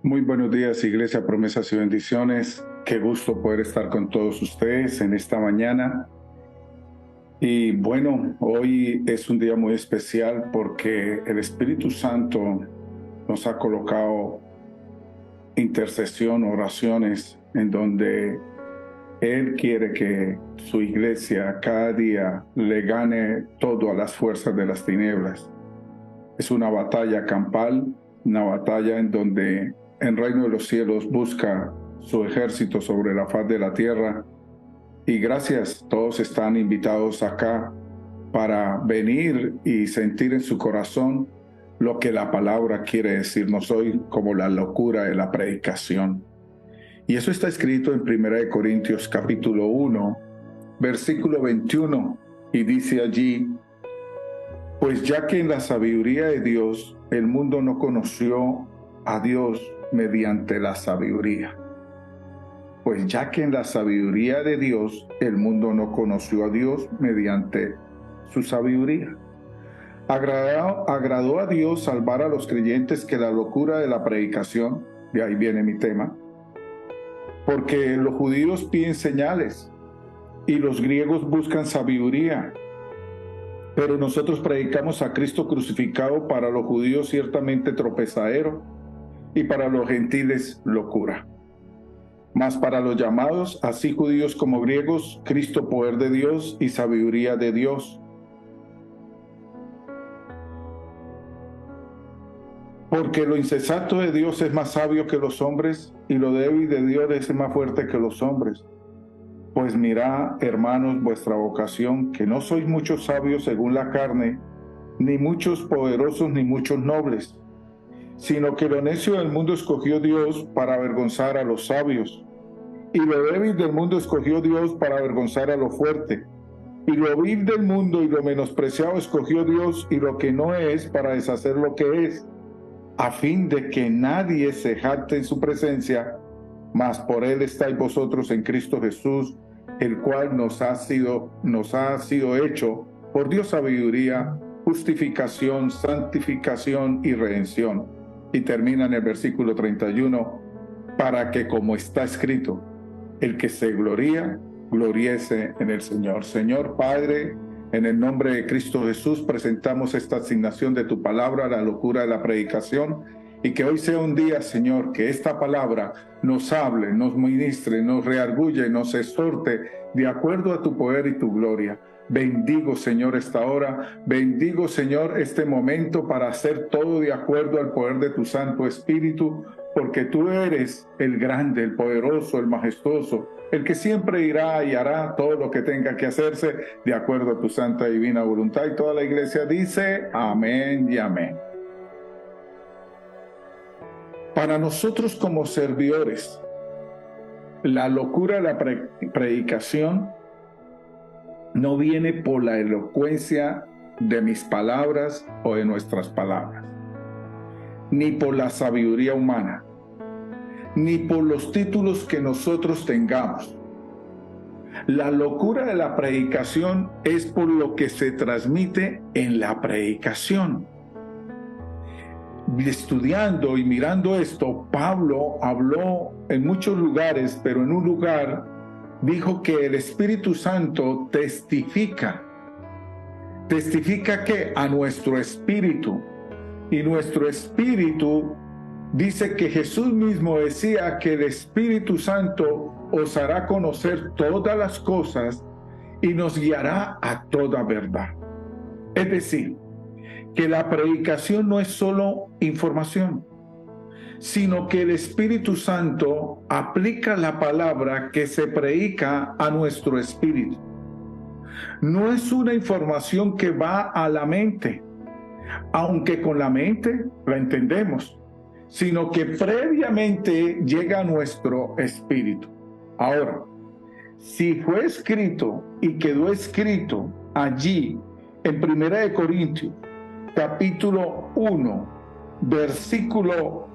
Muy buenos días, Iglesia Promesas y Bendiciones. Qué gusto poder estar con todos ustedes en esta mañana. Y bueno, hoy es un día muy especial porque el Espíritu Santo nos ha colocado intercesión, oraciones, en donde Él quiere que su iglesia cada día le gane todo a las fuerzas de las tinieblas. Es una batalla campal, una batalla en donde el reino de los cielos busca su ejército sobre la faz de la tierra. Y gracias, todos están invitados acá para venir y sentir en su corazón lo que la palabra quiere decirnos hoy, como la locura de la predicación. Y eso está escrito en 1 Corintios capítulo 1, versículo 21, y dice allí: pues ya que en la sabiduría de Dios el mundo no conoció a Dios mediante la sabiduría. Pues ya que en la sabiduría de Dios el mundo no conoció a Dios mediante su sabiduría. Agradó a Dios salvar a los creyentes que la locura de la predicación, de ahí viene mi tema, porque los judíos piden señales y los griegos buscan sabiduría. Pero nosotros predicamos a Cristo crucificado, para los judíos ciertamente tropezadero y para los gentiles locura. Mas para los llamados, así judíos como griegos, Cristo poder de Dios y sabiduría de Dios. Porque lo insensato de Dios es más sabio que los hombres, y lo débil de Dios es más fuerte que los hombres. Pues mirad, hermanos, vuestra vocación, que no sois muchos sabios según la carne, ni muchos poderosos, ni muchos nobles, sino que lo necio del mundo escogió Dios para avergonzar a los sabios, y lo débil del mundo escogió Dios para avergonzar a lo fuerte, y lo vil del mundo y lo menospreciado escogió Dios, y lo que no es, para deshacer lo que es, a fin de que nadie se jacte en su presencia, mas por él estáis vosotros en Cristo Jesús, el cual nos ha sido hecho por Dios sabiduría, justificación, santificación y redención. Y termina en el versículo 31, para que, como está escrito, el que se gloría, gloriese en el Señor. Señor Padre, en el nombre de Cristo Jesús, presentamos esta asignación de tu palabra, la locura de la predicación, y que hoy sea un día, Señor, que esta palabra nos hable, nos ministre, nos reargulle, nos exhorte de acuerdo a tu poder y tu gloria. Bendigo, Señor, esta hora. Bendigo, Señor, este momento para hacer todo de acuerdo al poder de tu Santo Espíritu, porque tú eres el grande, el poderoso, el majestuoso, el que siempre irá y hará todo lo que tenga que hacerse de acuerdo a tu santa y divina voluntad. Y toda la iglesia dice amén y amén. Para nosotros como servidores, la locura de la predicación no viene por la elocuencia de mis palabras o de nuestras palabras, ni por la sabiduría humana, ni por los títulos que nosotros tengamos. La locura de la predicación es por lo que se transmite en la predicación. Estudiando y mirando esto, Pablo habló en muchos lugares, pero en un lugar dijo que el Espíritu Santo testifica que a nuestro espíritu, y nuestro espíritu dice que Jesús mismo decía que el Espíritu Santo os hará conocer todas las cosas y nos guiará a toda verdad. Es decir, que la predicación no es solo información, sino que el Espíritu Santo aplica la palabra que se predica a nuestro espíritu. No es una información que va a la mente, aunque con la mente la entendemos, sino que previamente llega a nuestro espíritu. Ahora, si fue escrito y quedó escrito allí en 1 Corintios, capítulo 1, versículo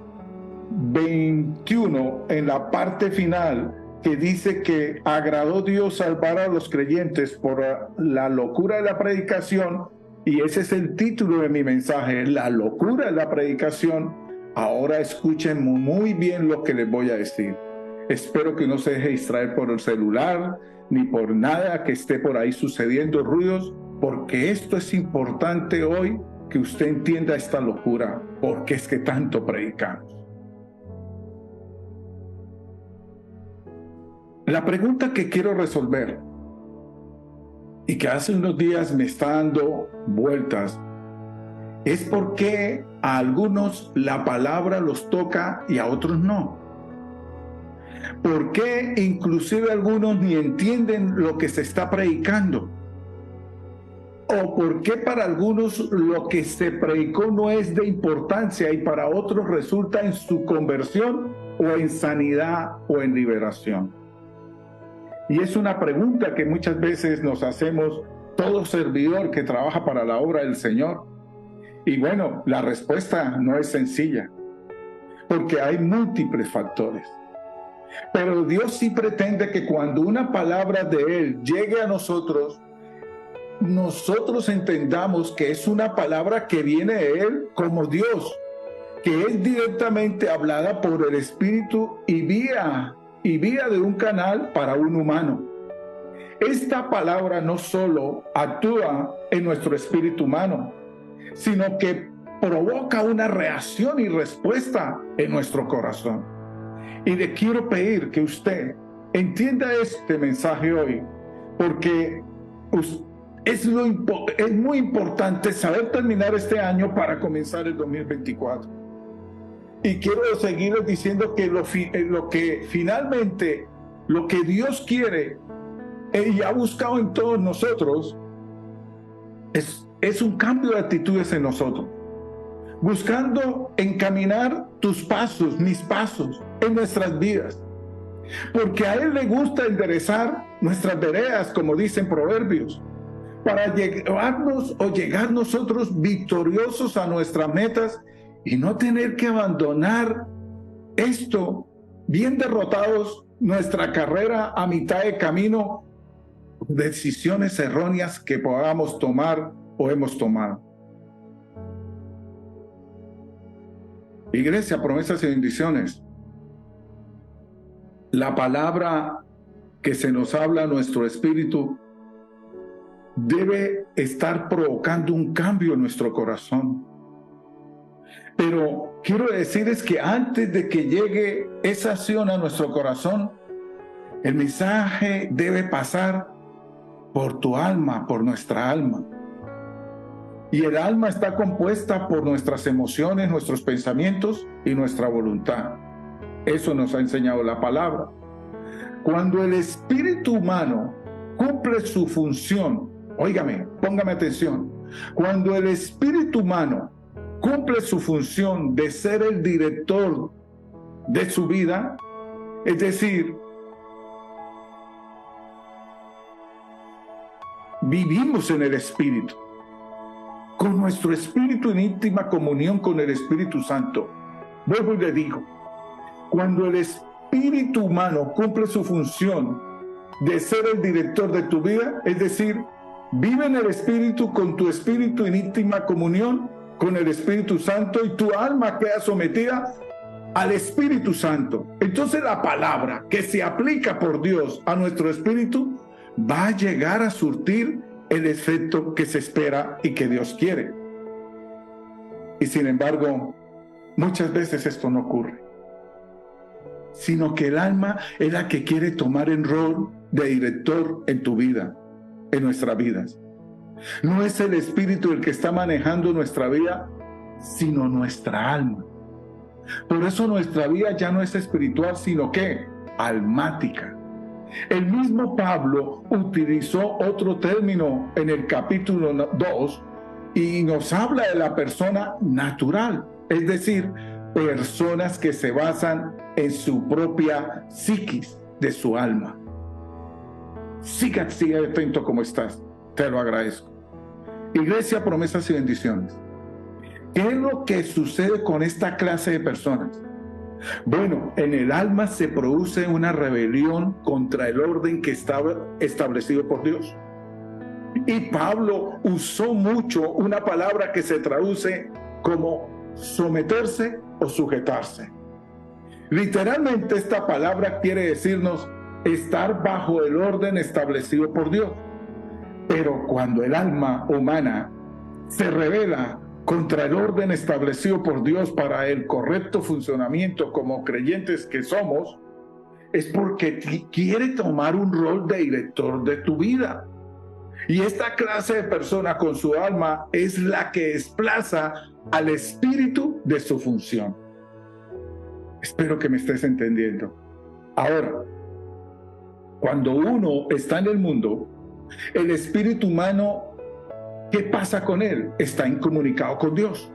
21, en la parte final, que dice que agradó Dios salvar a los creyentes por la locura de la predicación, y ese es el título de mi mensaje, la locura de la predicación. Ahora escuchen muy bien lo que les voy a decir. Espero que no se deje distraer por el celular ni por nada que esté por ahí sucediendo, ruidos, porque esto es importante hoy, que usted entienda esta locura, porque es que tanto predicamos. La pregunta que quiero resolver y que hace unos días me está dando vueltas es por qué a algunos la palabra los toca y a otros no. ¿Por qué inclusive algunos ni entienden lo que se está predicando? ¿O por qué para algunos lo que se predicó no es de importancia y para otros resulta en su conversión o en sanidad o en liberación? Y es una pregunta que muchas veces nos hacemos todo servidor que trabaja para la obra del Señor. Y bueno, la respuesta no es sencilla, porque hay múltiples factores. Pero Dios sí pretende que cuando una palabra de Él llegue a nosotros entendamos que es una palabra que viene de Él como Dios, que es directamente hablada por el Espíritu y vía de un canal para un humano. Esta palabra no solo actúa en nuestro espíritu humano, sino que provoca una reacción y respuesta en nuestro corazón. Y le quiero pedir que usted entienda este mensaje hoy, porque es muy importante saber terminar este año para comenzar el 2024. Y quiero seguirles diciendo que lo que finalmente, lo que Dios quiere y ha buscado en todos nosotros es un cambio de actitudes en nosotros, buscando encaminar tus pasos, mis pasos en nuestras vidas, porque a Él le gusta enderezar nuestras veredas, como dicen Proverbios, para llegar nosotros victoriosos a nuestras metas y no tener que abandonar esto bien derrotados, nuestra carrera a mitad de camino, decisiones erróneas que podamos tomar o hemos tomado. Iglesia, promesas y bendiciones. La palabra que se nos habla a nuestro espíritu debe estar provocando un cambio en nuestro corazón. Pero quiero decirles que antes de que llegue esa acción a nuestro corazón, el mensaje debe pasar por tu alma, por nuestra alma. Y el alma está compuesta por nuestras emociones, nuestros pensamientos y nuestra voluntad. Eso nos ha enseñado la palabra. Cuando el espíritu humano cumple su función, óigame, póngame atención, cuando el espíritu humano cumple su función de ser el director de su vida, es decir, vivimos en el Espíritu, con nuestro espíritu en íntima comunión con el Espíritu Santo. Vuelvo y le digo, cuando el espíritu humano cumple su función de ser el director de tu vida, es decir, vive en el Espíritu con tu espíritu en íntima comunión con el Espíritu Santo y tu alma queda sometida al Espíritu Santo. Entonces la palabra que se aplica por Dios a nuestro espíritu va a llegar a surtir el efecto que se espera y que Dios quiere. Y sin embargo, muchas veces esto no ocurre, sino que el alma es la que quiere tomar el rol de director en tu vida, en nuestras vidas. No es el espíritu el que está manejando nuestra vida, sino nuestra alma. Por eso nuestra vida ya no es espiritual, sino que almática. El mismo Pablo utilizó otro término en el capítulo 2 y nos habla de la persona natural, es decir, personas que se basan en su propia psiquis de su alma. Siga atento como estás, te lo agradezco. Iglesia, promesas y bendiciones. ¿Qué es lo que sucede con esta clase de personas? Bueno, en el alma se produce una rebelión contra el orden que estaba establecido por Dios. Y Pablo usó mucho una palabra que se traduce como someterse o sujetarse. Literalmente esta palabra quiere decirnos estar bajo el orden establecido por Dios. Pero cuando el alma humana se rebela contra el orden establecido por Dios para el correcto funcionamiento como creyentes que somos, es porque quiere tomar un rol de director de tu vida. Y esta clase de persona con su alma es la que desplaza al espíritu de su función. Espero que me estés entendiendo. Ahora, cuando uno está en el mundo, el espíritu humano, ¿qué pasa con él? Está incomunicado con Dios.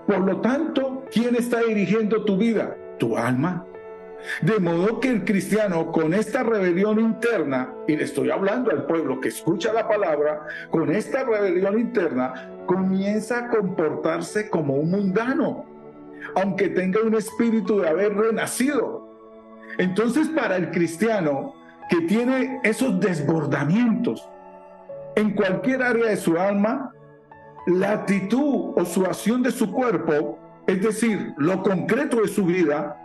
Por lo tanto, ¿quién está dirigiendo tu vida? Tu alma. De modo que el cristiano con esta rebelión interna, y le estoy hablando al pueblo que escucha la palabra, con esta rebelión interna comienza a comportarse como un mundano, aunque tenga un espíritu de haber renacido. Entonces, para el cristiano que tiene esos desbordamientos en cualquier área de su alma, la actitud o su acción de su cuerpo, es decir, lo concreto de su vida,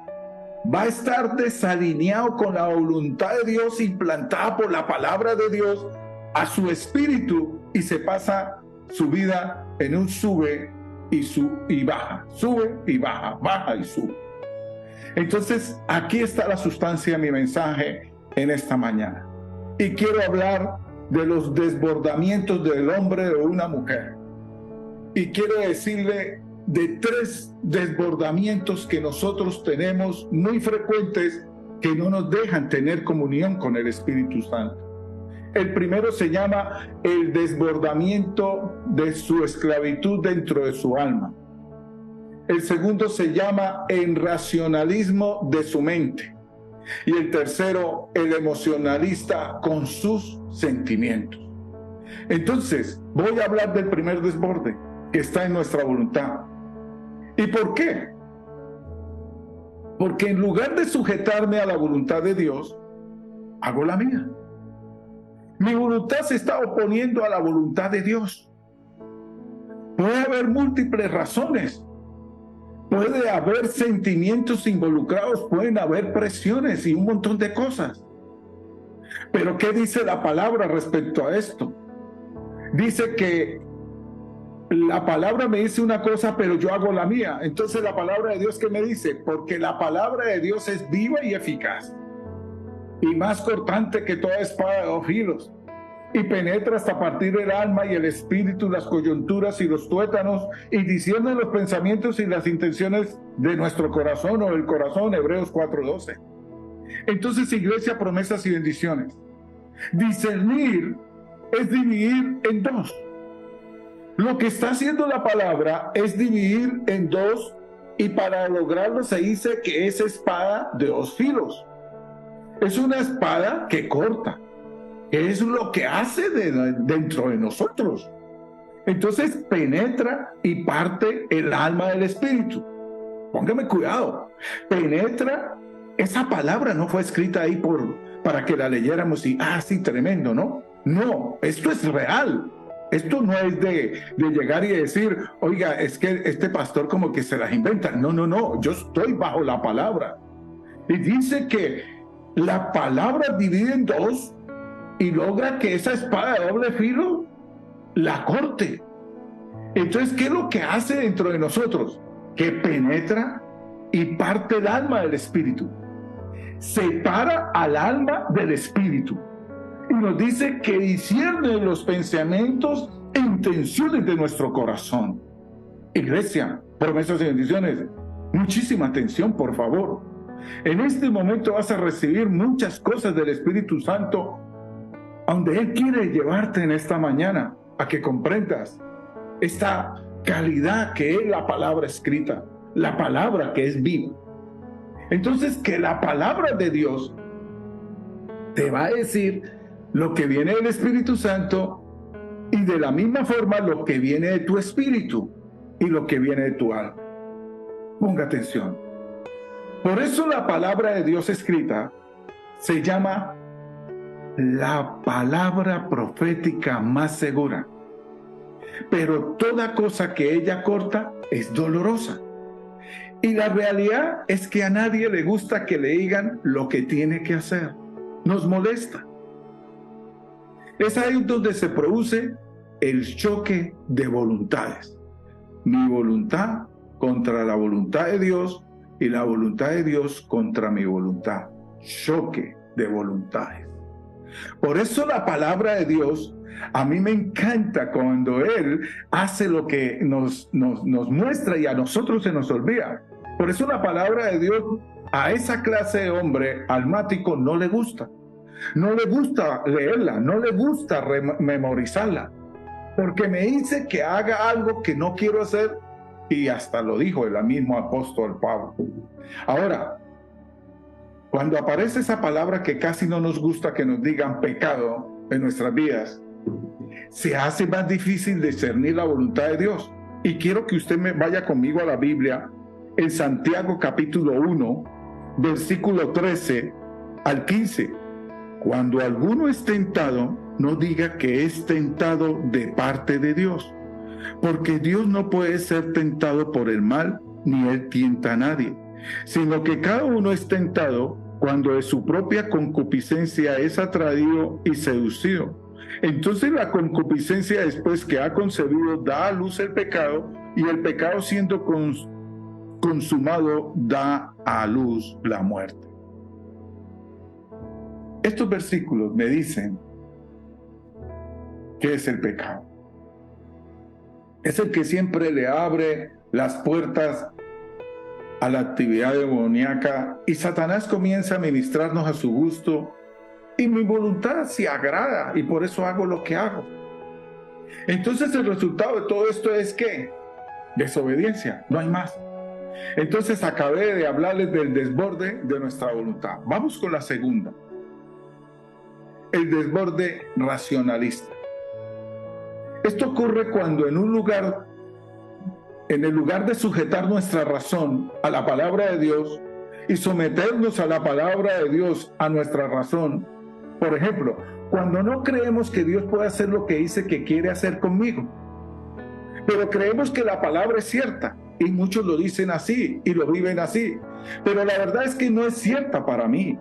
va a estar desalineado con la voluntad de Dios implantada por la palabra de Dios a su espíritu, y se pasa su vida en un sube y baja, sube y baja, baja y sube. Entonces, aquí está la sustancia de mi mensaje en esta mañana. Y quiero hablar de los desbordamientos del hombre o de una mujer. Y quiero decirle de 3 desbordamientos que nosotros tenemos muy frecuentes que no nos dejan tener comunión con el Espíritu Santo. El primero se llama el desbordamiento de su esclavitud dentro de su alma. El segundo se llama el racionalismo de su mente. Y el tercero, el emocionalista con sus sentimientos. Entonces, voy a hablar del primer desborde que está en nuestra voluntad. ¿Y por qué? Porque en lugar de sujetarme a la voluntad de Dios, hago la mía. Mi voluntad se está oponiendo a la voluntad de Dios. Puede haber múltiples razones. Puede haber sentimientos involucrados, pueden haber presiones y un montón de cosas. Pero ¿qué dice la palabra respecto a esto? Dice que la palabra me dice una cosa, pero yo hago la mía. Entonces la palabra de Dios, ¿qué me dice? Porque la palabra de Dios es viva y eficaz, y más cortante que toda espada de 2 filos, y penetra hasta partir el alma y el espíritu, las coyunturas y los tuétanos, y discierne los pensamientos y las intenciones de nuestro corazón o del corazón. Hebreos 4:12. Entonces, iglesia, promesas y bendiciones. Discernir es dividir en 2. Lo que está haciendo la palabra es dividir en 2, y para lograrlo se dice que es espada de 2 filos. Es una espada que corta, que es lo que hace dentro de nosotros. Entonces penetra y parte el alma del espíritu. Póngame cuidado. Penetra, esa palabra no fue escrita ahí para que la leyéramos y, sí, tremendo, ¿no? No, esto es real. Esto no es de llegar y decir, oiga, es que este pastor como que se las inventa. No, yo estoy bajo la palabra. Y dice que la palabra divide en 2 y logra que esa espada de doble filo la corte. Entonces, ¿qué es lo que hace dentro de nosotros? Que penetra y parte el alma del espíritu. Separa al alma del espíritu. Y nos dice que discierne los pensamientos e intenciones de nuestro corazón. Iglesia, promesas y bendiciones, muchísima atención, por favor. En este momento vas a recibir muchas cosas del Espíritu Santo, donde Él quiere llevarte en esta mañana a que comprendas esta calidad que es la palabra escrita, la palabra que es viva. Entonces, que la palabra de Dios te va a decir lo que viene del Espíritu Santo, y de la misma forma lo que viene de tu espíritu y lo que viene de tu alma. Ponga atención. Por eso la palabra de Dios escrita se llama la palabra profética más segura. Pero toda cosa que ella corta es dolorosa. Y la realidad es que a nadie le gusta que le digan lo que tiene que hacer. Nos molesta. Es ahí donde se produce el choque de voluntades. Mi voluntad contra la voluntad de Dios y la voluntad de Dios contra mi voluntad. Choque de voluntades. Por eso la palabra de Dios, a mí me encanta cuando Él hace lo que nos muestra y a nosotros se nos olvida. Por eso la palabra de Dios a esa clase de hombre almático no le gusta. No le gusta leerla, no le gusta memorizarla. Porque me dice que haga algo que no quiero hacer, y hasta lo dijo el mismo apóstol Pablo. Ahora, cuando aparece esa palabra que casi no nos gusta que nos digan pecado en nuestras vidas, se hace más difícil discernir la voluntad de Dios. Y quiero que usted me vaya conmigo a la Biblia, en Santiago capítulo 1, versículo 13 al 15. Cuando alguno es tentado, no diga que es tentado de parte de Dios, porque Dios no puede ser tentado por el mal, ni Él tienta a nadie, sino que cada uno es tentado cuando de su propia concupiscencia es atraído y seducido. Entonces la concupiscencia, después que ha concebido, da a luz el pecado, y el pecado, siendo consumado, da a luz la muerte. Estos versículos me dicen qué es el pecado. Es el que siempre le abre las puertas a la actividad demoníaca, y Satanás comienza a ministrarnos a su gusto, y mi voluntad se agrada y por eso hago lo que hago. Entonces el resultado de todo esto es ¿qué? Desobediencia, no hay más. Entonces acabé de hablarles del desborde de nuestra voluntad. Vamos con la segunda. El desborde racionalista. Esto ocurre cuando en el lugar de sujetar nuestra razón a la palabra de Dios y someternos a la palabra de Dios a nuestra razón, por ejemplo, cuando no creemos que Dios puede hacer lo que dice que quiere hacer conmigo, pero creemos que la palabra es cierta, y muchos lo dicen así y lo viven así, pero la verdad es que no es cierta para mí.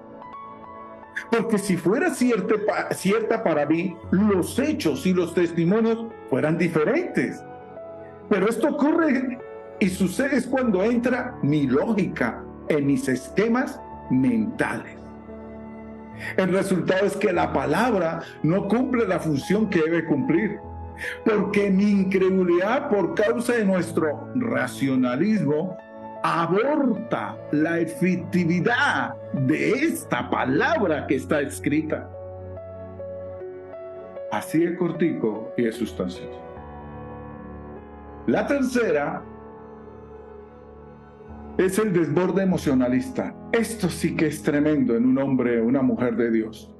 Porque si fuera cierta para mí, los hechos y los testimonios fueran diferentes. Pero esto ocurre y sucede es cuando entra mi lógica en mis esquemas mentales. El resultado es que la palabra no cumple la función que debe cumplir, porque mi incredulidad, por causa de nuestro racionalismo, aborta la efectividad de esta palabra que está escrita. Así de cortico y de sustancioso. La tercera es el desborde emocionalista. Esto sí que es tremendo en un hombre o una mujer de Dios.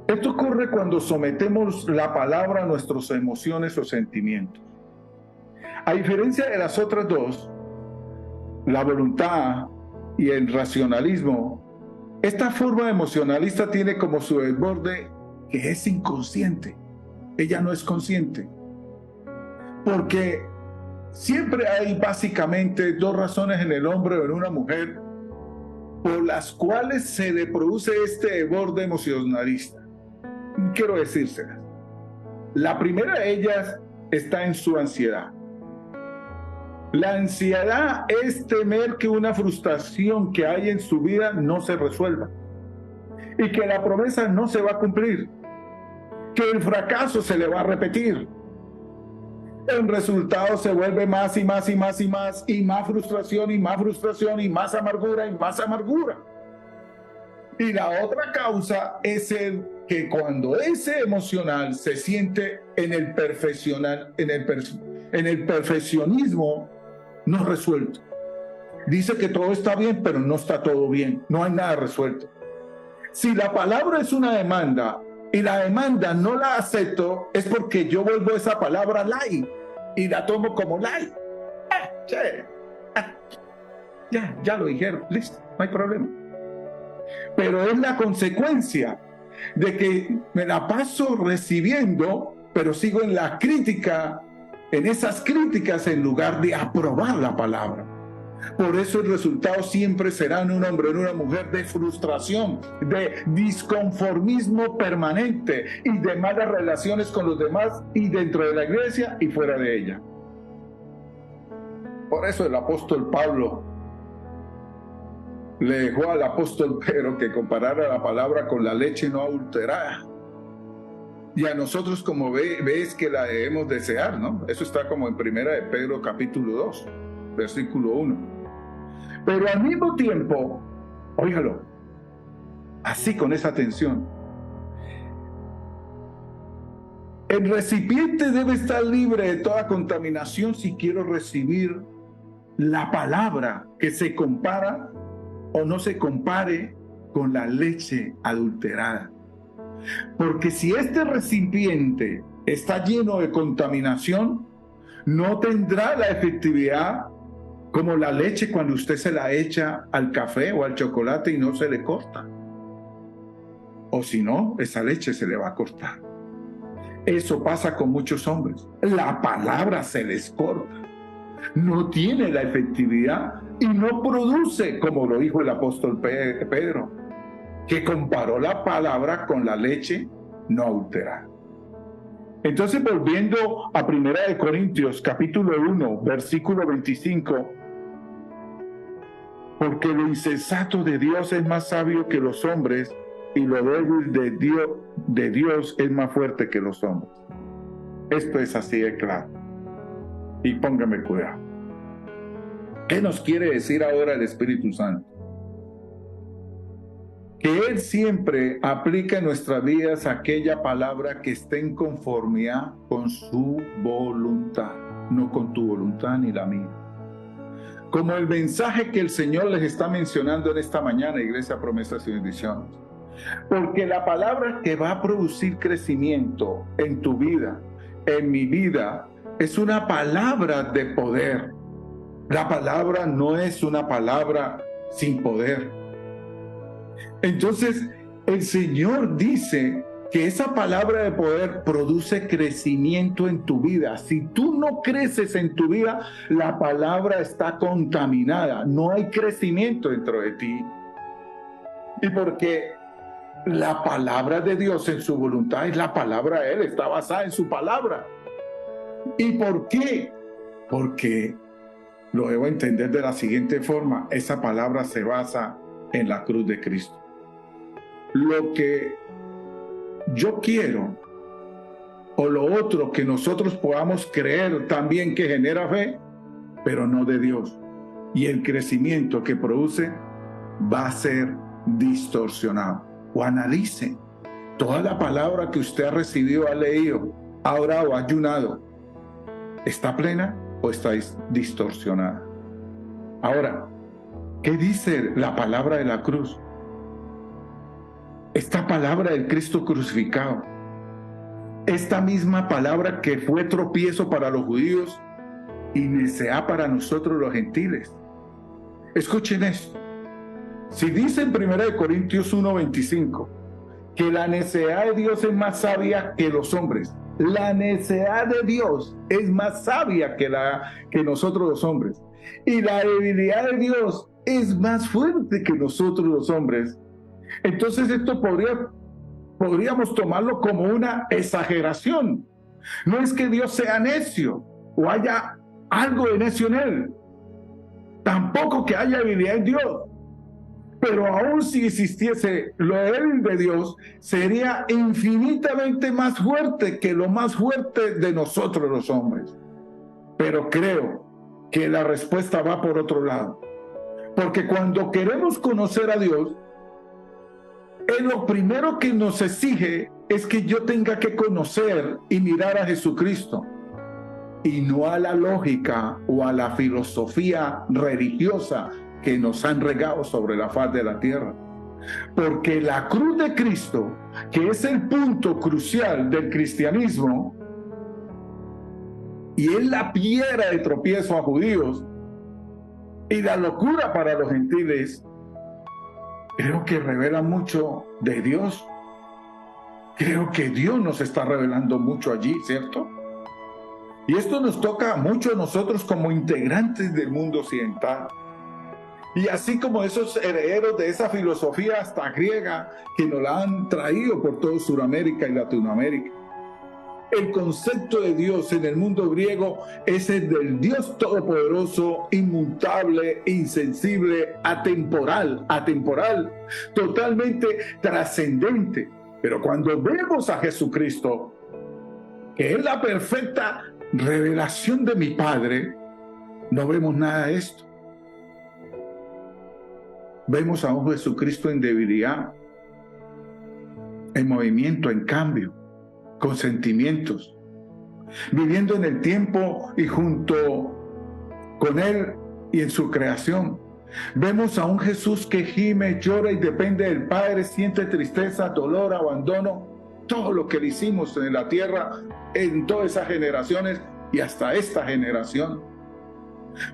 Esto ocurre cuando sometemos la palabra a nuestras emociones o sentimientos. A diferencia de las otras dos, la voluntad y el racionalismo, esta forma emocionalista tiene como su desborde que es inconsciente. Ella no es consciente. Porque siempre hay básicamente dos razones en el hombre o en una mujer por las cuales se le produce este desborde emocionalista. Quiero decírselas. La primera de ellas está en su ansiedad. La ansiedad es temer que una frustración que hay en su vida no se resuelva y que la promesa no se va a cumplir, que el fracaso se le va a repetir. El resultado se vuelve más y más y más y más y más frustración y más frustración y más amargura y más amargura. Y la otra causa es el que cuando ese emocional se siente en el perfeccionismo no resuelto. Dice que todo está bien, pero no está todo bien. No hay nada resuelto. Si la palabra es una demanda y la demanda no la acepto, es porque yo vuelvo esa palabra ley y la tomo como ley. Ya lo dijeron, listo, no hay problema. Pero es la consecuencia de que me la paso recibiendo, pero sigo en la crítica, en esas críticas en lugar de aprobar la palabra. Por eso el resultado siempre será en un hombre o en una mujer de frustración, de disconformismo permanente y de malas relaciones con los demás y dentro de la iglesia y fuera de ella. Por eso el apóstol Pablo le dejó al apóstol Pedro que comparara la palabra con la leche no adulterada. Y a nosotros, como ves que la debemos desear, ¿no? Eso está como en Primera de Pedro capítulo 2, versículo 1. Pero al mismo tiempo, óigalo, así con esa atención, el recipiente debe estar libre de toda contaminación si quiero recibir la palabra que se compara o no se compare con la leche adulterada. Porque si este recipiente está lleno de contaminación, no tendrá la efectividad como la leche cuando usted se la echa al café o al chocolate y no se le corta. O si no, esa leche se le va a cortar. Eso pasa con muchos hombres. La palabra se les corta. No tiene la efectividad y no produce, como lo dijo el apóstol Pedro, que comparó la palabra con la leche no adulterada. Entonces, volviendo a 1 Corintios capítulo 1, versículo 25, porque lo insensato de Dios es más sabio que los hombres y lo débil de Dios es más fuerte que los hombres. Esto es así de claro. Y póngame cuidado. ¿Qué nos quiere decir ahora el Espíritu Santo? Que Él siempre aplica en nuestras vidas aquella palabra que esté en conformidad con su voluntad, no con tu voluntad ni la mía. Como el mensaje que el Señor les está mencionando en esta mañana, Iglesia Promesas y Bendiciones. Porque la palabra que va a producir crecimiento en tu vida, en mi vida, es una palabra de poder. La palabra no es una palabra sin poder. Entonces, el Señor dice que esa palabra de poder produce crecimiento en tu vida. Si tú no creces en tu vida, la palabra está contaminada. No hay crecimiento dentro de ti. Y porque la palabra de Dios en su voluntad es la palabra de Él, está basada en su palabra. ¿Y por qué? Porque lo debo entender de la siguiente forma: esa palabra se basa en la cruz de Cristo. Lo que yo quiero o lo otro que nosotros podamos creer también que genera fe, pero no de Dios. Y el crecimiento que produce va a ser distorsionado. O analice toda la palabra que usted ha recibido, ha leído, ha orado, ha ayunado. ¿Está plena o está distorsionada? Ahora, ¿qué dice la palabra de la cruz? Esta palabra del Cristo crucificado, esta misma palabra que fue tropiezo para los judíos y necedad para nosotros los gentiles. Escuchen esto. Si dice en 1 Corintios 1:25 que la necedad de Dios es más sabia que los hombres, la necedad de Dios es más sabia que nosotros los hombres, y la debilidad de Dios es más fuerte que nosotros los hombres, entonces esto podríamos tomarlo como una exageración. No es que Dios sea necio o haya algo de necio en Él, tampoco que haya debilidad en Dios. Pero aún si existiese lo débil de Dios, sería infinitamente más fuerte que lo más fuerte de nosotros los hombres. Pero creo que la respuesta va por otro lado. Porque cuando queremos conocer a Dios, lo primero que nos exige es que yo tenga que conocer y mirar a Jesucristo, y no a la lógica o a la filosofía religiosa que nos han regado sobre la faz de la tierra. Porque la cruz de Cristo, que es el punto crucial del cristianismo y es la piedra de tropiezo a judíos y la locura para los gentiles, creo que revela mucho de Dios. Creo que Dios nos está revelando mucho allí, ¿cierto? Y esto nos toca mucho a nosotros como integrantes del mundo occidental. Y así como esos herederos de esa filosofía hasta griega que nos la han traído por todo Sudamérica y Latinoamérica. El concepto de Dios en el mundo griego es el del Dios todopoderoso, inmutable, insensible, atemporal, totalmente trascendente. Pero cuando vemos a Jesucristo, que es la perfecta revelación de mi Padre, no vemos nada de esto. Vemos a un Jesucristo en debilidad, en movimiento, en cambio, con sentimientos, viviendo en el tiempo y junto con Él y en su creación. Vemos a un Jesús que gime, llora y depende del Padre, siente tristeza, dolor, abandono, todo lo que le hicimos en la tierra, en todas esas generaciones y hasta esta generación.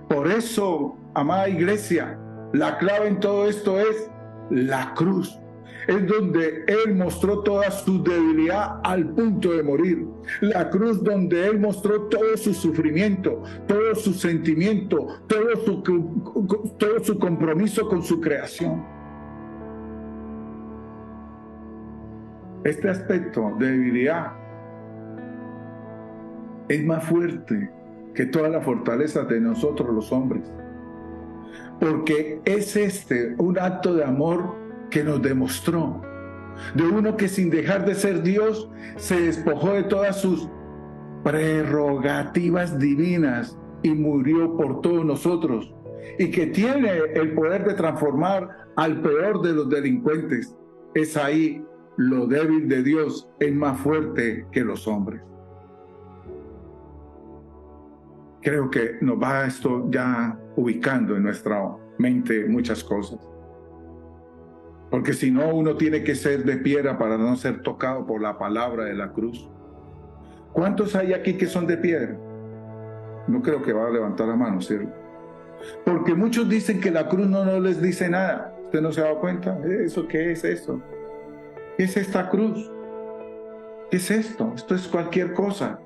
Por eso, amada iglesia, la clave en todo esto es la cruz. Es donde Él mostró toda su debilidad al punto de morir. La cruz donde Él mostró todo su sufrimiento, todo su sentimiento, todo su compromiso con su creación. Este aspecto de debilidad es más fuerte que toda la fortaleza de nosotros los hombres. Porque es un acto de amor que nos demostró, de uno que sin dejar de ser Dios, se despojó de todas sus prerrogativas divinas y murió por todos nosotros, y que tiene el poder de transformar al peor de los delincuentes. Es ahí lo débil de Dios es más fuerte que los hombres. Creo que nos va esto ya ubicando en nuestra mente muchas cosas. Porque si no, uno tiene que ser de piedra para no ser tocado por la palabra de la cruz. ¿Cuántos hay aquí que son de piedra? No creo que va a levantar la mano, ¿cierto? Porque muchos dicen que la cruz no les dice nada. ¿Usted no se ha dado cuenta? ¿Eso qué es eso? ¿Qué es esta cruz? ¿Qué es esto? Esto es cualquier cosa.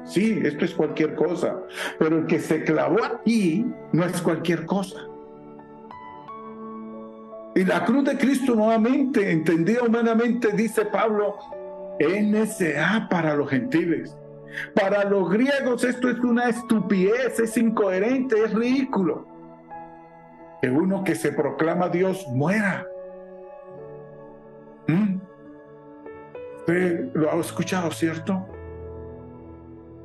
Sí, esto es cualquier cosa. Pero el que se clavó aquí no es cualquier cosa. Y la cruz de Cristo, nuevamente, entendida humanamente, dice Pablo, es necedad para los gentiles. Para los griegos esto es una estupidez, es incoherente, es ridículo. Que uno que se proclama Dios muera. Usted lo ha escuchado, ¿cierto?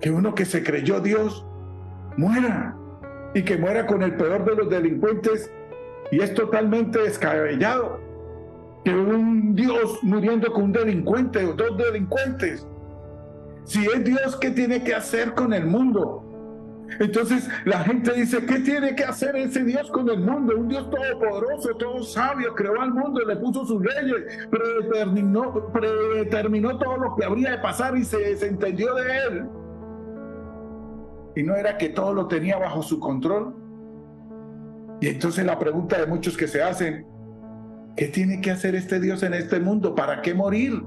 Que uno que se creyó Dios muera. Y que muera con el peor de los delincuentes. Y es totalmente descabellado que un Dios muriendo con un delincuente o dos delincuentes. Si es Dios, ¿qué tiene que hacer con el mundo? Entonces la gente dice, ¿qué tiene que hacer ese Dios con el mundo? Un Dios todopoderoso, todo sabio, creó al mundo, le puso sus leyes, predeterminó todo lo que habría de pasar y se desentendió de él. ¿Y no era que todo lo tenía bajo su control? Y entonces la pregunta de muchos que se hacen, ¿qué tiene que hacer este Dios en este mundo? ¿Para qué morir?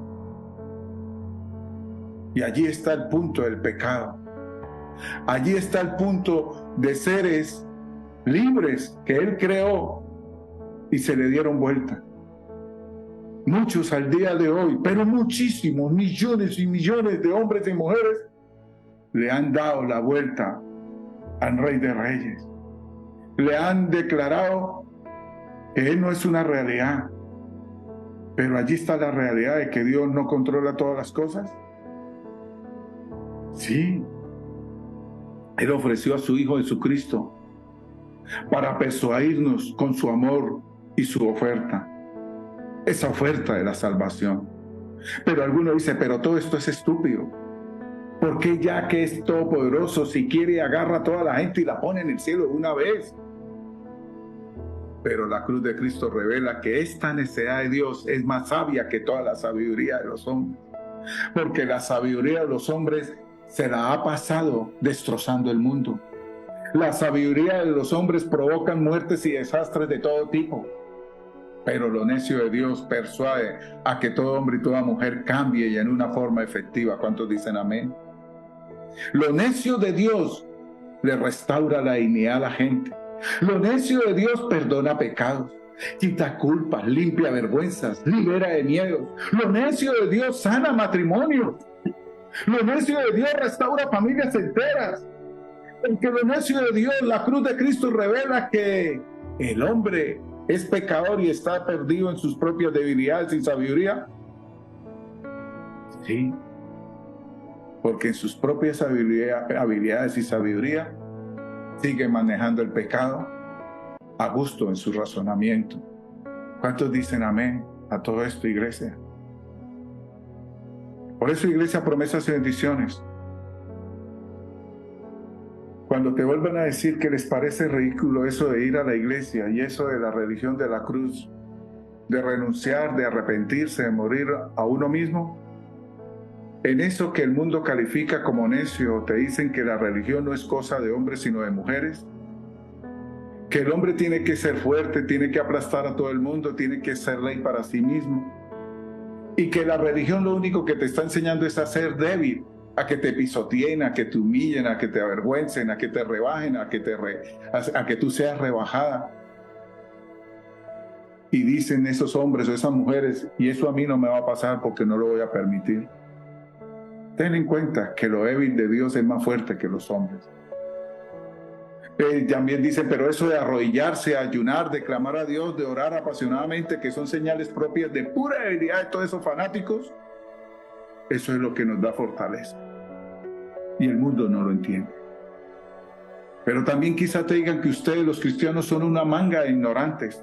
Y allí está el punto del pecado. Allí está el punto de seres libres que Él creó y se le dieron vuelta. Muchos al día de hoy, pero muchísimos, millones y millones de hombres y mujeres le han dado la vuelta al Rey de Reyes. Le han declarado que Él no es una realidad, pero allí está la realidad de que Dios no controla todas las cosas. Sí, Él ofreció a su Hijo Jesucristo para persuadirnos con su amor y su oferta, esa oferta de la salvación. Pero alguno dice, pero todo esto es estúpido. ¿Por qué ya que es todopoderoso, si quiere agarra a toda la gente y la pone en el cielo de una vez? Pero la cruz de Cristo revela que esta necedad de Dios es más sabia que toda la sabiduría de los hombres. Porque la sabiduría de los hombres se la ha pasado destrozando el mundo. La sabiduría de los hombres provoca muertes y desastres de todo tipo. Pero lo necio de Dios persuade a que todo hombre y toda mujer cambie y en una forma efectiva. ¿Cuántos dicen amén? Lo necio de Dios le restaura la dignidad a la gente. Lo necio de Dios perdona pecados, quita culpas, limpia vergüenzas, libera de miedos. Lo necio de Dios sana matrimonio. Lo necio de Dios restaura familias enteras. Porque lo necio de Dios, la cruz de Cristo revela que el hombre es pecador y está perdido en sus propias debilidades y sabiduría. Sí, porque en sus propias habilidades y sabiduría sigue manejando el pecado a gusto en su razonamiento. ¿Cuántos dicen amén a todo esto, iglesia? Por eso, iglesia, promesas y bendiciones. Cuando te vuelvan a decir que les parece ridículo eso de ir a la iglesia y eso de la religión de la cruz, de renunciar, de arrepentirse, de morir a uno mismo, en eso que el mundo califica como necio, te dicen que la religión no es cosa de hombres sino de mujeres, que el hombre tiene que ser fuerte, tiene que aplastar a todo el mundo, tiene que ser rey para sí mismo, y que la religión lo único que te está enseñando es a ser débil, a que te pisoteen, a que te humillen, a que te avergüencen, a que te rebajen, a que tú seas rebajada. Y dicen esos hombres o esas mujeres, y eso a mí no me va a pasar porque no lo voy a permitir. Ten en cuenta que lo débil de Dios es más fuerte que los hombres. También dicen, pero eso de arrodillarse, ayunar, de clamar a Dios, de orar apasionadamente, que son señales propias de pura debilidad de todos esos fanáticos, eso es lo que nos da fortaleza. Y el mundo no lo entiende. Pero también quizá te digan que ustedes, los cristianos, son una manga de ignorantes.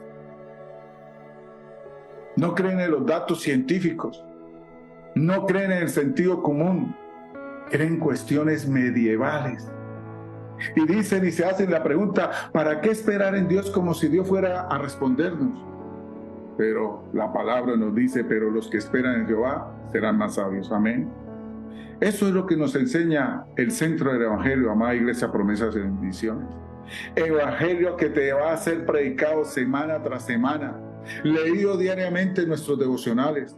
No creen en los datos científicos. No creen en el sentido común. Creen en cuestiones medievales. Y dicen y se hacen la pregunta, ¿para qué esperar en Dios como si Dios fuera a respondernos? Pero la palabra nos dice, pero los que esperan en Jehová serán más sabios. Amén. Eso es lo que nos enseña el centro del Evangelio, amada iglesia, promesas y bendiciones. Evangelio que te va a ser predicado semana tras semana, leído diariamente en nuestros devocionales.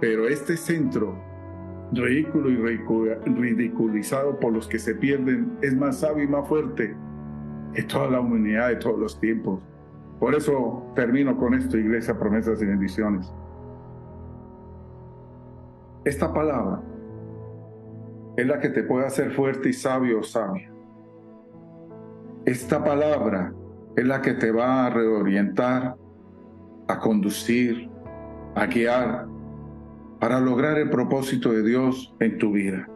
Pero este centro, ridículo y ridiculizado por los que se pierden, es más sabio y más fuerte que toda la humanidad de todos los tiempos. Por eso termino con esto, iglesia, promesas y bendiciones. Esta palabra es la que te puede hacer fuerte y sabio o sabia. Esta palabra es la que te va a reorientar, a conducir, a guiar, para lograr el propósito de Dios en tu vida.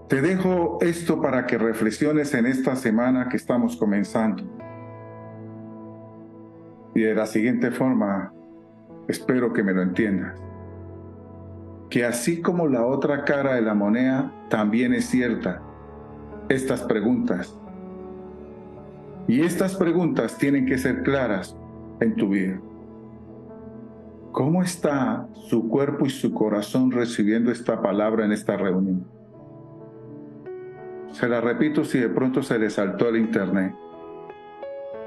Te dejo esto para que reflexiones en esta semana que estamos comenzando. Y de la siguiente forma, espero que me lo entiendas. Que así como la otra cara de la moneda también es cierta, estas preguntas. Y estas preguntas tienen que ser claras en tu vida. ¿Cómo está su cuerpo y su corazón recibiendo esta palabra en esta reunión? Se la repito si de pronto se le saltó el internet.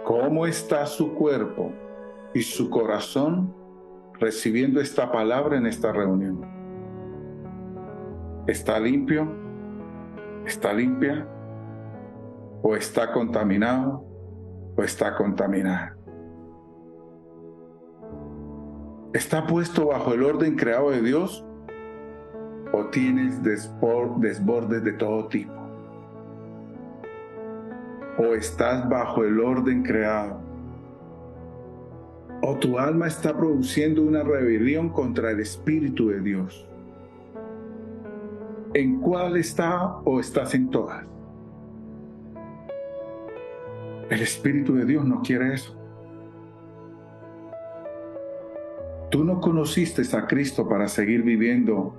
¿Cómo está su cuerpo y su corazón recibiendo esta palabra en esta reunión? ¿Está limpio? ¿Está limpia? ¿O está contaminado? ¿O está contaminada? ¿Está puesto bajo el orden creado de Dios? ¿O tienes desbordes de todo tipo? ¿O estás bajo el orden creado? ¿O tu alma está produciendo una rebelión contra el Espíritu de Dios? ¿En cuál está o estás en todas? El Espíritu de Dios no quiere eso. Tú no conociste a Cristo para seguir viviendo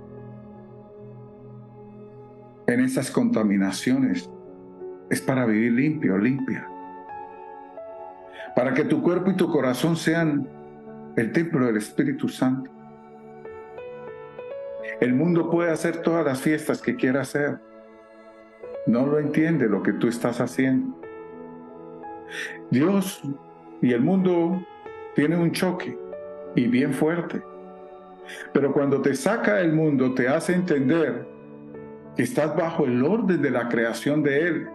en esas contaminaciones. Es para vivir limpio, limpia. Para que tu cuerpo y tu corazón sean el templo del Espíritu Santo. El mundo puede hacer todas las fiestas que quiera hacer. No lo entiende lo que tú estás haciendo. Dios y el mundo tienen un choque. Y bien fuerte. Pero cuando te saca del mundo, te hace entender que estás bajo el orden de la creación de Él.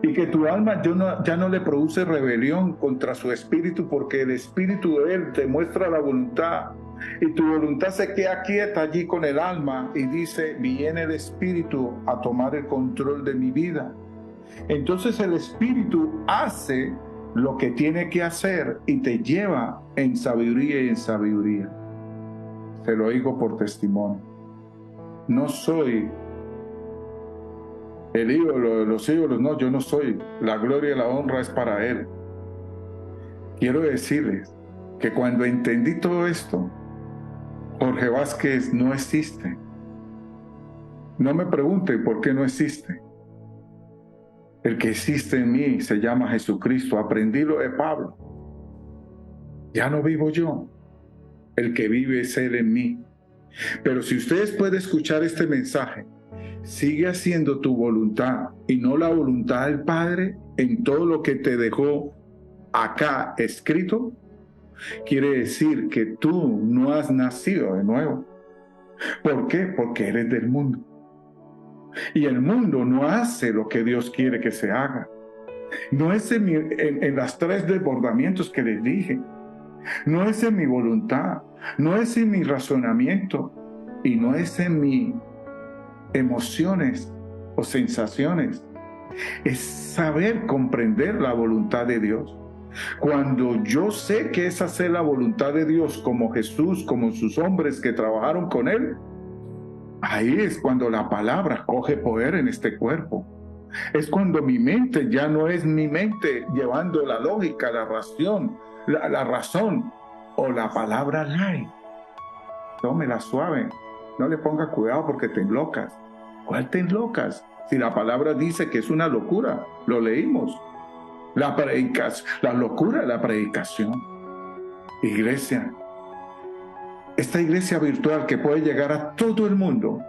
y que tu alma ya no le produce rebelión contra su espíritu, porque el espíritu de él te muestra la voluntad, y tu voluntad se queda quieta allí con el alma y dice: viene el espíritu a tomar el control de mi vida. Entonces el espíritu hace lo que tiene que hacer y te lleva en sabiduría y en sabiduría. Se lo digo por testimonio. No soy el ídolo de los ídolos, no, yo no soy. La gloria y la honra es para Él. Quiero decirles que cuando entendí todo esto, Jorge Vázquez no existe. No me pregunten por qué no existe. El que existe en mí se llama Jesucristo. Aprendí lo de Pablo. Ya no vivo yo. El que vive es Él en mí. Pero si ustedes pueden escuchar este mensaje, sigue haciendo tu voluntad y no la voluntad del Padre en todo lo que te dejó acá escrito, quiere decir que tú no has nacido de nuevo. ¿Por qué? Porque eres del mundo. Y el mundo no hace lo que Dios quiere que se haga. No es en las 3 desbordamientos que les dije. No es en mi voluntad. No es en mi razonamiento. Y no es en mis emociones o sensaciones. Es saber comprender la voluntad de Dios. Cuando yo sé que es hacer la voluntad de Dios, como Jesús, como sus hombres que trabajaron con Él, ahí es cuando la palabra coge poder en este cuerpo. Es cuando mi mente ya no es mi mente llevando la lógica, la razón, la razón o la palabra light. Tómela suave, no le ponga cuidado porque te enlocas. ¿Cuál te enlocas? Si la palabra dice que es una locura, lo leímos. La locura de la predicación. Iglesia, esta iglesia virtual que puede llegar a todo el mundo,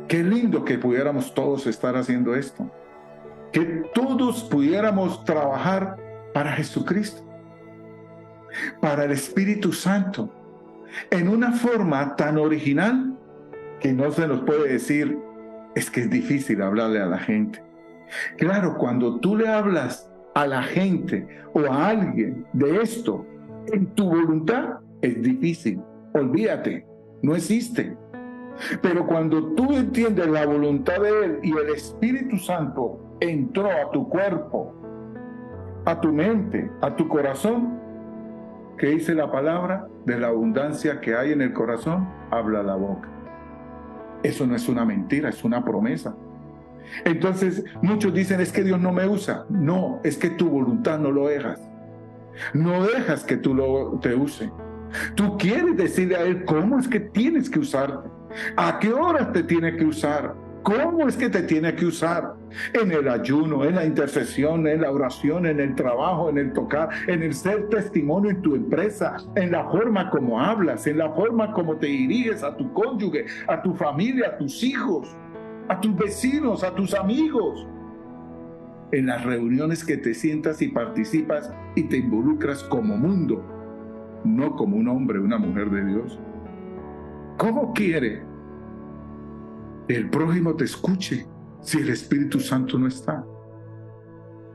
qué lindo que pudiéramos todos estar haciendo esto, que todos pudiéramos trabajar para Jesucristo, para el Espíritu Santo, en una forma tan original que no se nos puede decir, es que es difícil hablarle a la gente. Claro, cuando tú le hablas a la gente o a alguien de esto en tu voluntad, es difícil. Olvídate, no existe. Pero cuando tú entiendes la voluntad de Él y el Espíritu Santo entró a tu cuerpo, a tu mente, a tu corazón, ¿qué dice la palabra? De la abundancia que hay en el corazón, habla la boca. Eso no es una mentira, es una promesa. Entonces muchos dicen: es que Dios no me usa. No, es que tu voluntad no lo dejas. No dejas que tú te use. Tú quieres decirle a Él cómo es que tienes que usarte, a qué horas te tiene que usar, cómo es que te tiene que usar, en el ayuno, en la intercesión, en la oración, en el trabajo, en el tocar, en el ser testimonio en tu empresa, en la forma como hablas, en la forma como te diriges a tu cónyuge, a tu familia, a tus hijos, a tus vecinos, a tus amigos, en las reuniones que te sientas y participas y te involucras como mundo, no como un hombre o una mujer de Dios. ¿Cómo quiere que el prójimo te escuche si el Espíritu Santo no está?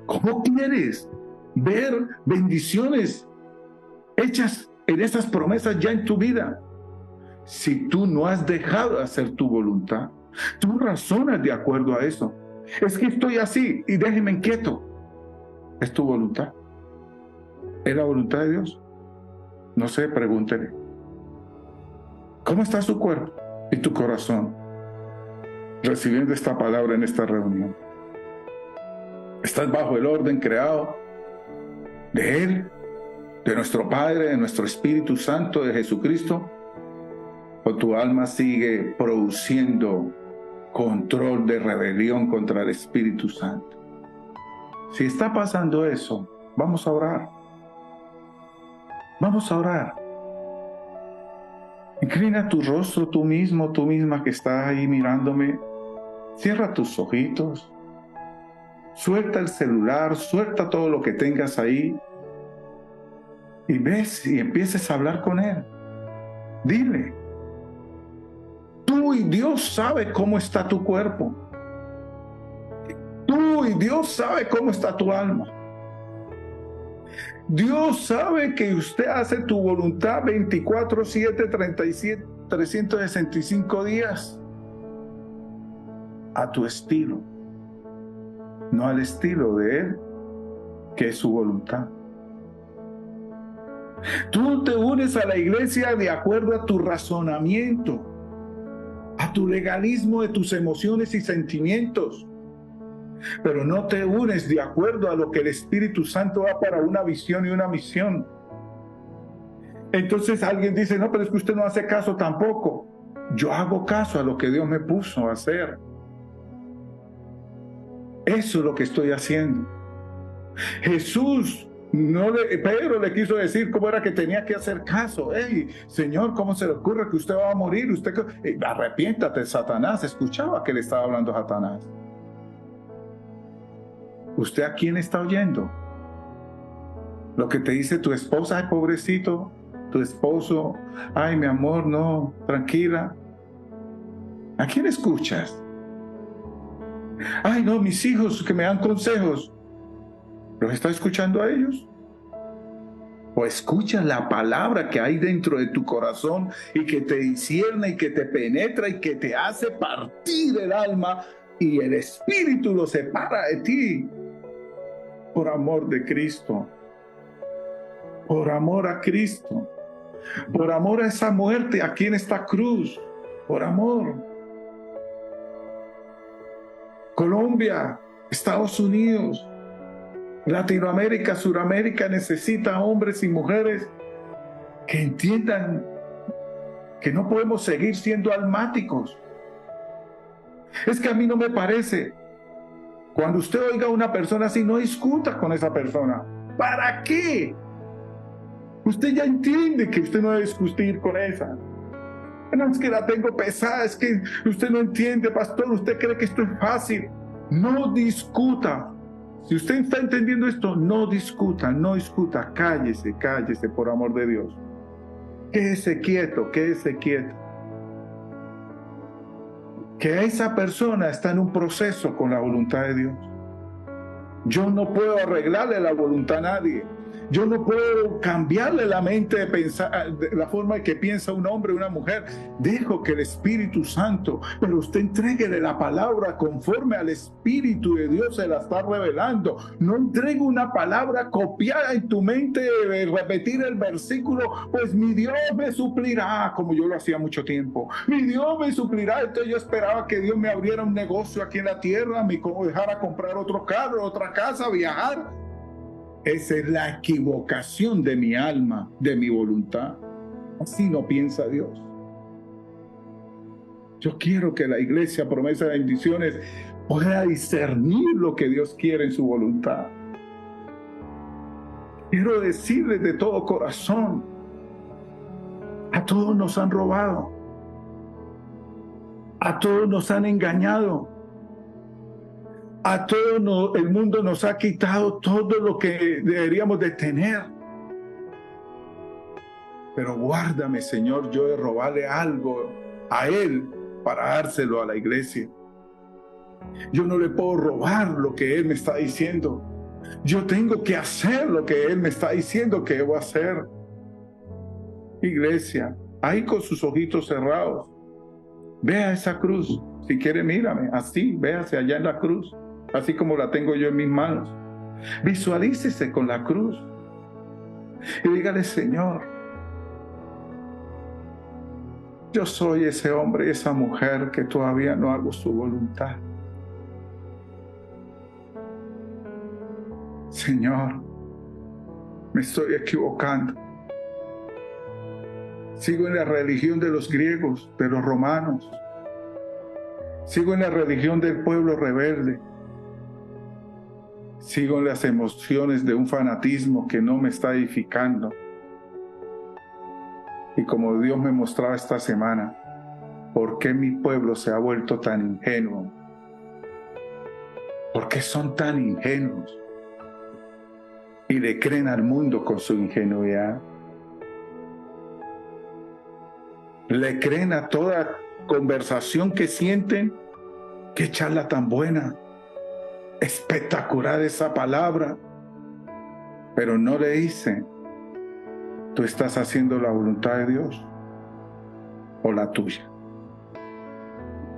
¿Cómo quieres ver bendiciones hechas en esas promesas ya en tu vida si tú no has dejado de hacer tu voluntad? Tú razonas de acuerdo a eso. Es que estoy así y déjeme quieto. Es tu voluntad. ¿Es la voluntad de Dios? No sé, pregúntele. ¿Cómo está su cuerpo y tu corazón recibiendo esta palabra en esta reunión? ¿Estás bajo el orden creado de Él, de nuestro Padre, de nuestro Espíritu Santo, de Jesucristo? ¿O tu alma sigue produciendo control de rebelión contra el Espíritu Santo? Si está pasando eso, vamos a orar. Vamos a orar. Inclina tu rostro tú mismo, tú misma que estás ahí mirándome. Cierra tus ojitos. Suelta el celular, suelta todo lo que tengas ahí. Y ves y empieces a hablar con Él. Dile. Tú y Dios sabe cómo está tu cuerpo. Tú Uy, Dios sabe cómo está tu alma. Dios sabe que usted hace tu voluntad 24/7, 365 días a tu estilo, no al estilo de Él, que es su voluntad. Tú te unes a la iglesia de acuerdo a tu razonamiento, a tu legalismo de tus emociones y sentimientos, pero no te unes de acuerdo a lo que el Espíritu Santo da para una visión y una misión. Entonces alguien dice, no, pero es que usted no hace caso tampoco. Yo hago caso a lo que Dios me puso a hacer. Eso es lo que estoy haciendo. Jesús, Pedro le quiso decir cómo era que tenía que hacer caso. Hey, Señor, ¿cómo se le ocurre que usted va a morir? Arrepiéntate, Satanás. Escuchaba que le estaba hablando a Satanás. ¿Usted a quién está oyendo? Lo que te dice tu esposa, ay, pobrecito, tu esposo, ay, mi amor, no, tranquila. ¿A quién escuchas? Ay, no, mis hijos que me dan consejos. ¿Los está escuchando a ellos? ¿O escuchas la palabra que hay dentro de tu corazón y que te discierne y que te penetra y que te hace partir el alma y el espíritu lo separa de ti? Por amor de Cristo, por amor a Cristo, por amor a esa muerte aquí en esta cruz, por amor. Colombia, Estados Unidos, Latinoamérica, Suramérica necesita hombres y mujeres que entiendan que no podemos seguir siendo almáticos. Es que a mí no me parece. Cuando usted oiga a una persona así, no discuta con esa persona. ¿Para qué? Usted ya entiende que usted no debe discutir con esa. No, es que la tengo pesada, es que usted no entiende, pastor, usted cree que esto es fácil. No discuta. Si usted está entendiendo esto, no discuta, cállese, cállese por amor de Dios. Quédese quieto, quédese quieto. Que esa persona está en un proceso con la voluntad de Dios. Yo no puedo arreglarle la voluntad a nadie. Yo no puedo cambiarle la mente de pensar, de la forma en que piensa un hombre o una mujer. Dejo que el Espíritu Santo, pero usted entréguele la palabra conforme al Espíritu de Dios se la está revelando. No entregue una palabra copiada en tu mente, repetir el versículo, pues mi Dios me suplirá, como yo lo hacía mucho tiempo. Mi Dios me suplirá. Entonces yo esperaba que Dios me abriera un negocio aquí en la tierra, me dejara comprar otro carro, otra casa, viajar. Esa es la equivocación de mi alma, de mi voluntad. Así no piensa Dios. Yo quiero que la iglesia Promesa de Bendiciones pueda discernir lo que Dios quiere en su voluntad. Quiero decirles de todo corazón, a todos nos han robado, a todos nos han engañado, a todo el mundo nos ha quitado todo lo que deberíamos de tener. Pero guárdame, Señor, yo de robarle algo a Él para dárselo a la iglesia. Yo no le puedo robar lo que Él me está diciendo. Yo tengo que hacer lo que Él me está diciendo que debo hacer. Iglesia, ahí con sus ojitos cerrados, vea esa cruz. Si quiere, mírame, así, véase allá en la cruz. Así como la tengo yo en mis manos. Visualícese con la cruz y dígale, Señor, yo soy ese hombre y esa mujer que todavía no hago su voluntad. Señor, me estoy equivocando. Sigo en la religión de los griegos, de los romanos. Sigo en la religión del pueblo rebelde. Sigo en las emociones de un fanatismo que no me está edificando. Y como Dios me mostraba esta semana, ¿por qué mi pueblo se ha vuelto tan ingenuo? ¿Por qué son tan ingenuos? Y le creen al mundo con su ingenuidad. Le creen a toda conversación que sienten. ¡Qué charla tan buena! espectacular esa palabra, pero no le hice. ¿Tú estás haciendo la voluntad de Dios o la tuya?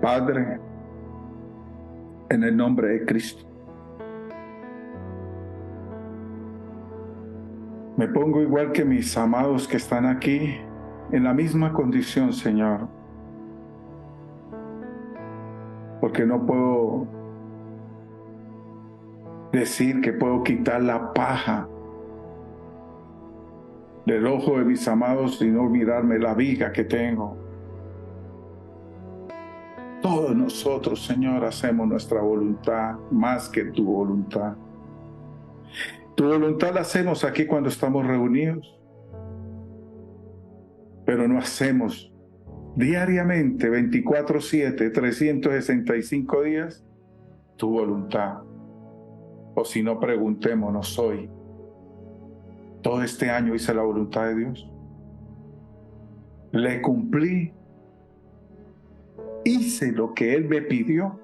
Padre, en el nombre de Cristo, me pongo igual que mis amados que están aquí, en la misma condición, Señor, porque no puedo decir que puedo quitar la paja del ojo de mis amados y no olvidarme la viga que tengo. Todos nosotros, Señor, hacemos nuestra voluntad más que tu voluntad. Tu voluntad la hacemos aquí cuando estamos reunidos, pero no hacemos diariamente, 24/7, 365 días, tu voluntad. O si no, preguntémonos hoy, ¿todo este año hice la voluntad de Dios? ¿Le cumplí? ¿Hice lo que Él me pidió?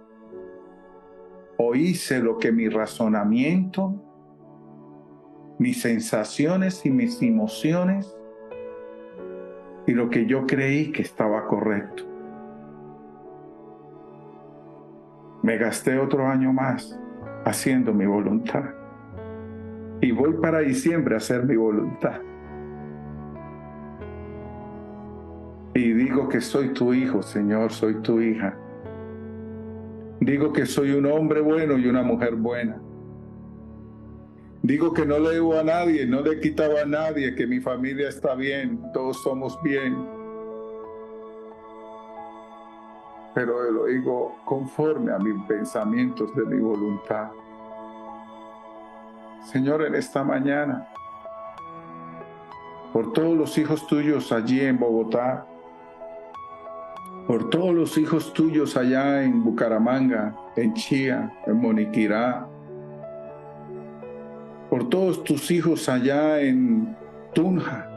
¿O hice lo que mi razonamiento, mis sensaciones y mis emociones y lo que yo creí que estaba correcto? Me gasté otro año más haciendo mi voluntad y voy para diciembre a hacer mi voluntad. Y digo que soy tu hijo, Señor, soy tu hija. Digo que soy un hombre bueno y una mujer buena. Digo que no le debo a nadie, no le he quitado a nadie, que mi familia está bien, todos somos bien. Pero lo digo conforme a mis pensamientos de mi voluntad. Señor, en esta mañana, por todos los hijos tuyos allí en Bogotá, por todos los hijos tuyos allá en Bucaramanga, en Chía, en Moniquirá, por todos tus hijos allá en Tunja,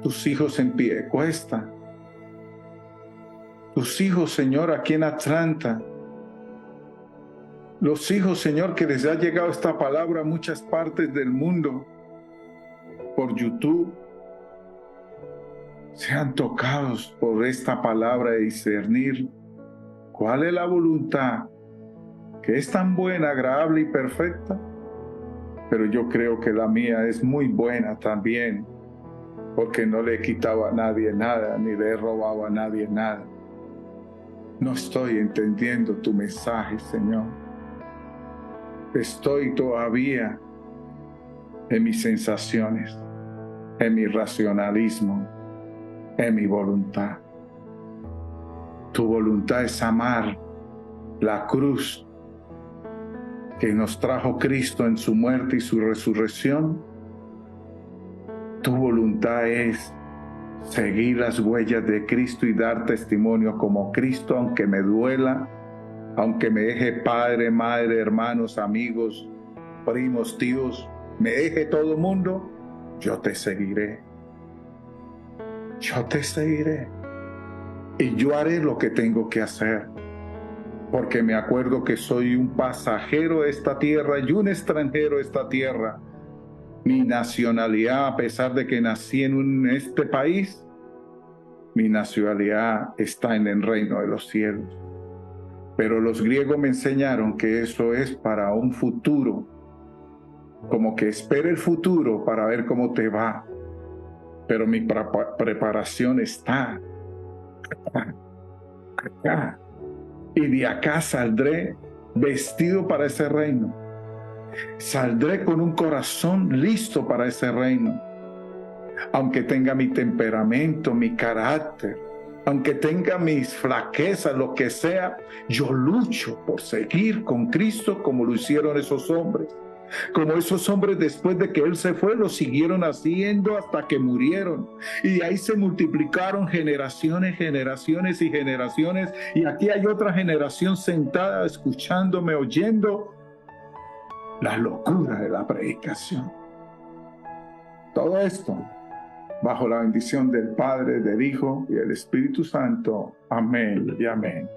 tus hijos en Piedecuesta, tus hijos, Señor, aquí en Atlanta, los hijos, Señor, que les ha llegado esta palabra a muchas partes del mundo, por YouTube, sean tocados por esta palabra de discernir cuál es la voluntad que es tan buena, agradable y perfecta, pero yo creo que la mía es muy buena también, porque no le he quitado a nadie nada, ni le he robado a nadie nada. No estoy entendiendo tu mensaje, Señor. Estoy todavía en mis sensaciones, en mi racionalismo, en mi voluntad. Tu voluntad es amar la cruz que nos trajo Cristo en su muerte y su resurrección. Tu voluntad es seguir las huellas de Cristo y dar testimonio como Cristo, aunque me duela, aunque me deje padre, madre, hermanos, amigos, primos, tíos, me deje todo el mundo, yo te seguiré. Yo te seguiré. Y yo haré lo que tengo que hacer. Porque me acuerdo que soy un pasajero de esta tierra y un extranjero de esta tierra. Mi nacionalidad, a pesar de que nací en este país, mi nacionalidad está en el reino de los cielos. Pero los griegos me enseñaron que eso es para un futuro. Como que espera el futuro para ver cómo te va. Pero mi preparación está acá. Y de acá saldré vestido para ese reino. Saldré con un corazón listo para ese reino. Aunque tenga mi temperamento, mi carácter, aunque tenga mis flaquezas, lo que sea, yo lucho por seguir con Cristo como lo hicieron esos hombres. Como esos hombres después de que Él se fue, lo siguieron haciendo hasta que murieron. Y de ahí se multiplicaron generaciones, generaciones y generaciones. Y aquí hay otra generación sentada escuchándome, oyendo la locura de la predicación. Todo esto bajo la bendición del Padre, del Hijo y del Espíritu Santo. Amén y amén.